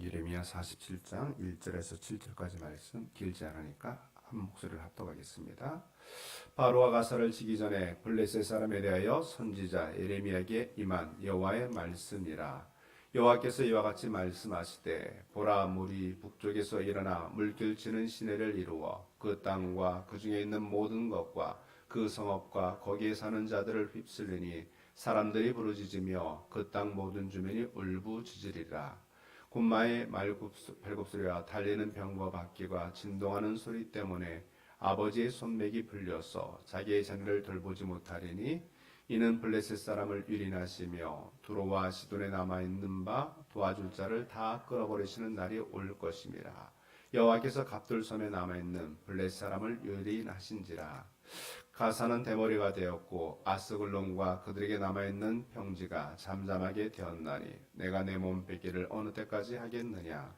예레미야 47장 1절에서 7절까지 말씀 길지 않으니까 한 목소리를 합독하겠습니다. 바로가 가사를 치기 전에 블레셋 사람에 대하여 선지자 예레미야에게 임한 여호와의 말씀이라. 여호와께서 이와 같이 말씀하시되 보라, 물이 북쪽에서 일어나 물결치는 시내를 이루어 그 땅과 그 중에 있는 모든 것과 그 성읍과 거기에 사는 자들을 휩쓸리니 사람들이 부르짖으며 그 땅 모든 주민이 울부짖으리라. 군마의 발굽소리와 달리는 병거 바퀴가 진동하는 소리 때문에 아버지의 손맥이 풀려서 자기의 자녀를 돌보지 못하리니 이는 블레셋 사람을 유린하시며 두로와 시돈에 남아있는 바 도와줄 자를 다 끌어버리시는 날이 올 것임이라. 여호와께서 갑돌섬에 남아있는 블레셋 사람을 유린하신지라. 가사는 대머리가 되었고 아스글론과 그들에게 남아있는 평지가 잠잠하게 되었나니 내가 내 몸 뺏기를 어느 때까지 하겠느냐.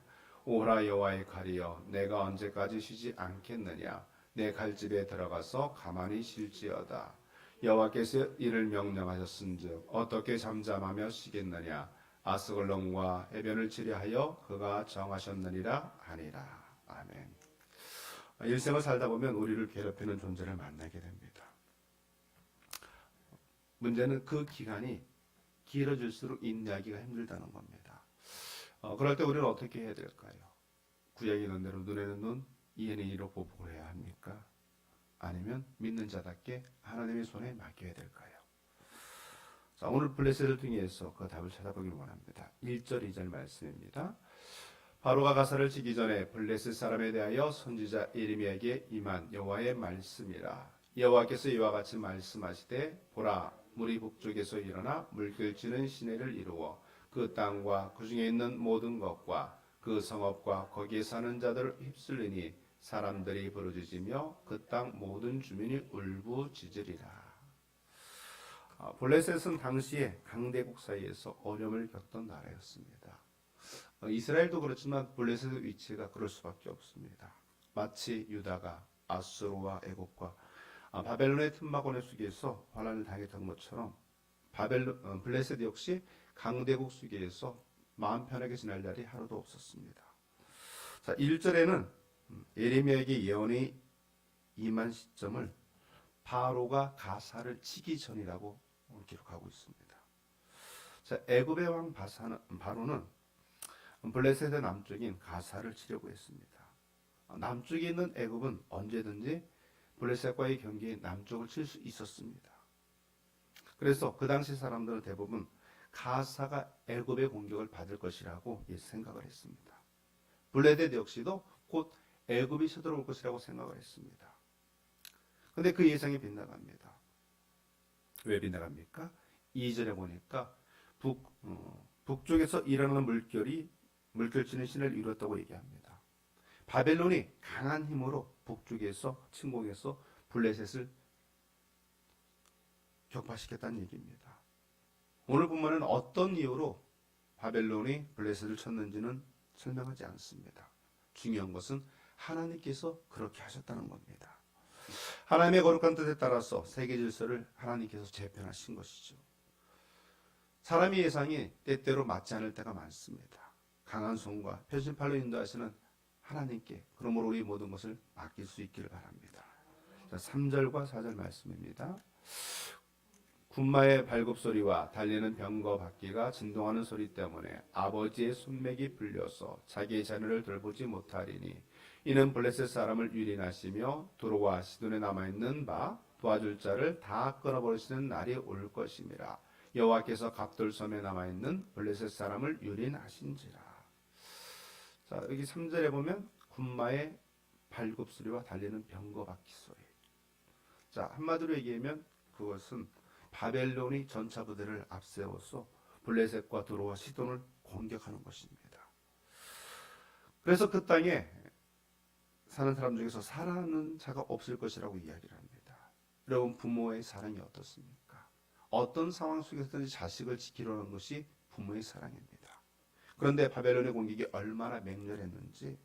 오라 여호와의 칼이여, 내가 언제까지 쉬지 않겠느냐. 내 칼집에 들어가서 가만히 쉴지어다. 여호와께서 이를 명령하셨은즉 어떻게 잠잠하며 쉬겠느냐. 아스글론과 해변을 치려하여 그가 정하셨느니라 하니라. 아멘. 일생을 살다 보면 우리를 괴롭히는 존재를 만나게 됩니다. 문제는 그 기간이 길어질수록 인내하기가 힘들다는 겁니다. 그럴 때 우리는 어떻게 해야 될까요? 구약에 있는 대로 눈에는 눈, 이에는 이로 보복을 해야 합니까? 아니면 믿는 자답게 하나님의 손에 맡겨야 될까요? 자, 오늘 블레셋을 통해서 그 답을 찾아보길 원합니다. 1절, 2절 말씀입니다. 바로가 가사를 치기 전에 블레셋 사람에 대하여 선지자 예레미야에게 임한 여호와의 말씀이라. 여호와께서 이와 같이 말씀하시되 보라, 물이 북쪽에서 일어나 물결치는 시내를 이루어 그 땅과 그 중에 있는 모든 것과 그 성읍과 거기에 사는 자들을 휩쓸리니 사람들이 부르짖으며 그 땅 모든 주민이 울부짖으리라. 블레셋은 당시에 강대국 사이에서 어려움을 겪던 나라였습니다. 이스라엘도 그렇지만 블레셋의 위치가 그럴 수밖에 없습니다. 마치 유다가 아수르와 애국과 바벨론의 틈바구니 속에서 환난을 당했던 것처럼 블레셋 역시 강대국 속에서 마음 편하게 지낼 날이 하루도 없었습니다. 자, 1절에는 예레미야에게 예언이 임한 시점을 바로가 가사를 치기 전이라고 기록하고 있습니다. 자, 애굽의 왕 바로는 블레셋의 남쪽인 가사를 치려고 했습니다. 남쪽에 있는 애굽은 언제든지 블레셋과의 경기에 남쪽을 칠 수 있었습니다. 그래서 그 당시 사람들은 대부분 가사가 애굽의 공격을 받을 것이라고 생각을 했습니다. 블레셋 역시도 곧 애굽이 쳐들어올 것이라고 생각을 했습니다. 그런데 그 예상이 빗나갑니다. 왜 빗나갑니까? 2절에 보니까 북쪽에서 일어나는 물결치는 신을 이뤘다고 얘기합니다. 바벨론이 강한 힘으로 북쪽에서 침공해서 블레셋을 격파시켰다는 얘기입니다. 오늘 본문은 어떤 이유로 바벨론이 블레셋을 쳤는지는 설명하지 않습니다. 중요한 것은 하나님께서 그렇게 하셨다는 겁니다. 하나님의 거룩한 뜻에 따라서 세계 질서를 하나님께서 재편하신 것이죠. 사람의 예상이 때때로 맞지 않을 때가 많습니다. 강한 손과 표심팔로 인도하시는 하나님께 그러므로 우리 모든 것을 맡길 수 있기를 바랍니다. 자, 3절과 4절 말씀입니다. 군마의 발굽소리와 달리는 병거 바퀴가 진동하는 소리 때문에 아버지의 손맥이 풀려서 자기의 자녀를 돌보지 못하리니 이는 블레셋 사람을 유린하시며 두로와 시돈에 남아있는 바 도와줄 자를 다 끊어버리시는 날이 올 것임이라. 여호와께서 갑돌섬에 남아있는 블레셋 사람을 유린하신지라. 자, 여기 3절에 보면 군마의 발굽소리와 달리는 병거 바퀴 소리. 자, 한마디로 얘기하면 그것은 바벨론이 전차 부대를 앞세워서 블레셋과 두로와 시돈을 공격하는 것입니다. 그래서 그 땅에 사는 사람 중에서 살아남는 자가 없을 것이라고 이야기를 합니다. 여러분, 부모의 사랑이 어떻습니까? 어떤 상황 속에서든지 자식을 지키려는 것이 부모의 사랑입니다. 그런데 바벨론의 공격이 얼마나 맹렬했는지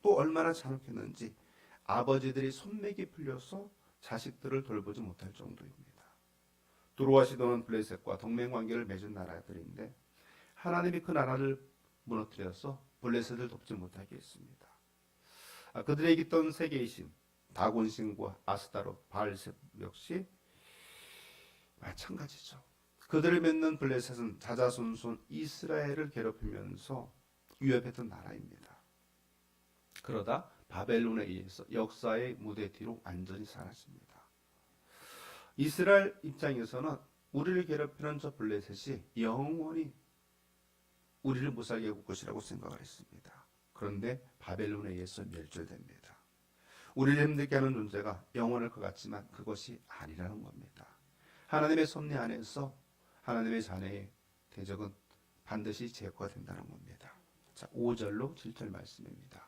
또 얼마나 잔혹했는지 아버지들이 손맥이 풀려서 자식들을 돌보지 못할 정도입니다. 두로와 시돈은 블레셋과 동맹 관계를 맺은 나라들인데 하나님이 그 나라를 무너뜨려서 블레셋을 돕지 못하게 했습니다. 그들에게 있던 세계의 신 다곤신과 아스타롯, 바알셋 역시 마찬가지죠. 그들을 맺는 블레셋은 자자손손 이스라엘을 괴롭히면서 위협했던 나라입니다. 그러다 바벨론에 의해서 역사의 무대 뒤로 완전히 사라집니다. 이스라엘 입장에서는 우리를 괴롭히는 저 블레셋이 영원히 우리를 못살게 할 것이라고 생각을 했습니다. 그런데 바벨론에 의해서 멸절됩니다. 우리를 힘들게 하는 존재가 영원할 것 같지만 그것이 아니라는 겁니다. 하나님의 섭리 안에서 하나님의 자녀의 대적은 반드시 제거가 된다는 겁니다. 자, 5절로 7절 말씀입니다.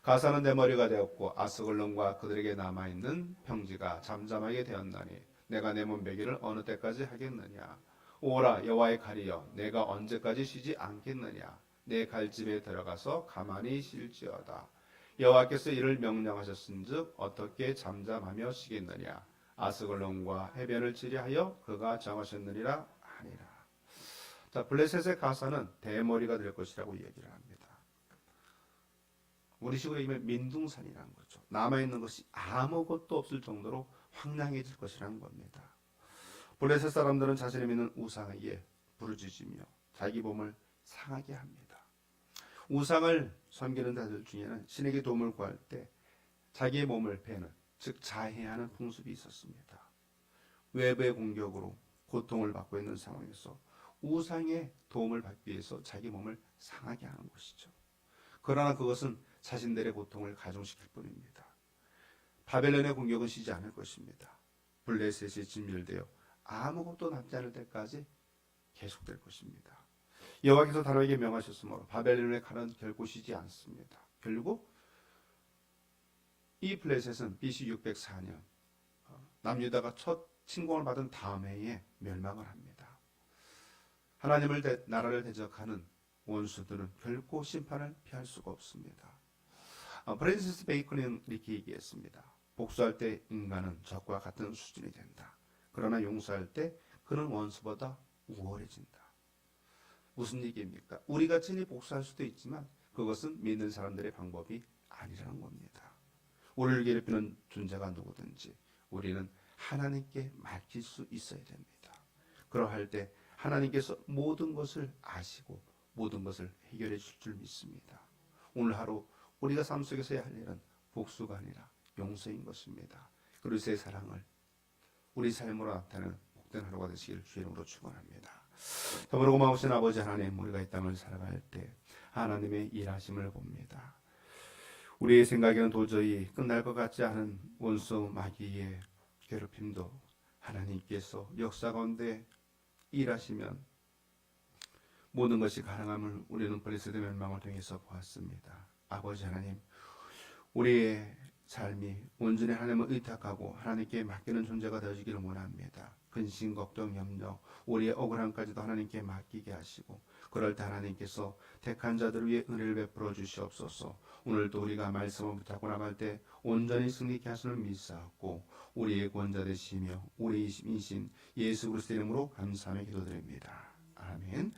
가사는 내 머리가 되었고 아스글론과 그들에게 남아있는 평지가 잠잠하게 되었나니 내가 내 몸베기를 어느 때까지 하겠느냐. 오라 여호와의 칼이여 내가 언제까지 쉬지 않겠느냐. 내 갈집에 들어가서 가만히 쉴지어다. 여호와께서 이를 명령하셨은즉 어떻게 잠잠하며 쉬겠느냐. 아스글론과 해변을 치리하여 그가 정하셨느니라 하니라. 자, 블레셋의 가사는 대머리가 될 것이라고 얘기를 합니다. 우리 식으로 얘기하면 민둥산이라는 거죠. 남아있는 것이 아무것도 없을 정도로 황량해질 것이라는 겁니다. 블레셋 사람들은 자신이 믿는 우상에게 부르짖으며 자기 몸을 상하게 합니다. 우상을 섬기는 자들 중에는 신에게 도움을 구할 때 자기의 몸을 베는, 즉 자해하는 풍습이 있었습니다. 외부의 공격으로 고통을 받고 있는 상황에서 우상의 도움을 받기 위해서 자기 몸을 상하게 하는 것이죠. 그러나 그것은 자신들의 고통을 가중시킬 뿐입니다. 바벨론의 공격은 쉬지 않을 것입니다. 블레셋이 진멸되어 아무것도 남지 않을 때까지 계속될 것입니다. 여호와께서 다윗에게 명하셨으므로 바벨론의 칼은 결코 쉬지 않습니다. 결국 이 블레셋은 BC 604년 남유다가 첫 침공을 받은 다음 해에 멸망을 합니다. 하나님을 나라를 대적하는 원수들은 결코 심판을 피할 수가 없습니다. 프랜시스 베이컨은 이렇게 얘기했습니다. 복수할 때 인간은 적과 같은 수준이 된다. 그러나 용서할 때 그는 원수보다 우월해진다. 무슨 얘기입니까? 우리가 친히 복수할 수도 있지만 그것은 믿는 사람들의 방법이 아니라는 겁니다. 우리를 괴롭히는 존재가 누구든지 우리는 하나님께 맡길 수 있어야 됩니다. 그러할 때 하나님께서 모든 것을 아시고 모든 것을 해결해 줄 줄 믿습니다. 오늘 하루 우리가 삶 속에서 해야 할 일은 복수가 아니라 용서인 것입니다. 그리스도의 사랑을 우리 삶으로 나타내는 복된 하루가 되시길 주의 이름으로 축원합니다. 더불어 고마우신 아버지 하나님, 우리가 이 땅을 살아갈 때 하나님의 일하심을 봅니다. 우리의 생각에는 도저히 끝날 것 같지 않은 원수 마귀의 괴롭힘도 하나님께서 역사 가운데 일하시면 모든 것이 가능함을 우리는 블레셋의 멸망을 통해서 보았습니다. 아버지 하나님, 우리의 삶이 온전히 하나님을 의탁하고 하나님께 맡기는 존재가 되어지기를 원합니다. 근심, 걱정, 염려, 우리의 억울함까지도 하나님께 맡기게 하시고 그럴 때 하나님께서 택한 자들을 위해 은혜를 베풀어 주시옵소서. 오늘도 우리가 말씀을 붙잡고 나갈 때 온전히 승리케 하시는 믿사옵고 우리의 구원자 되시며 우리의 이신 예수 그리스도의 이름으로 감사하며 기도드립니다. 아멘.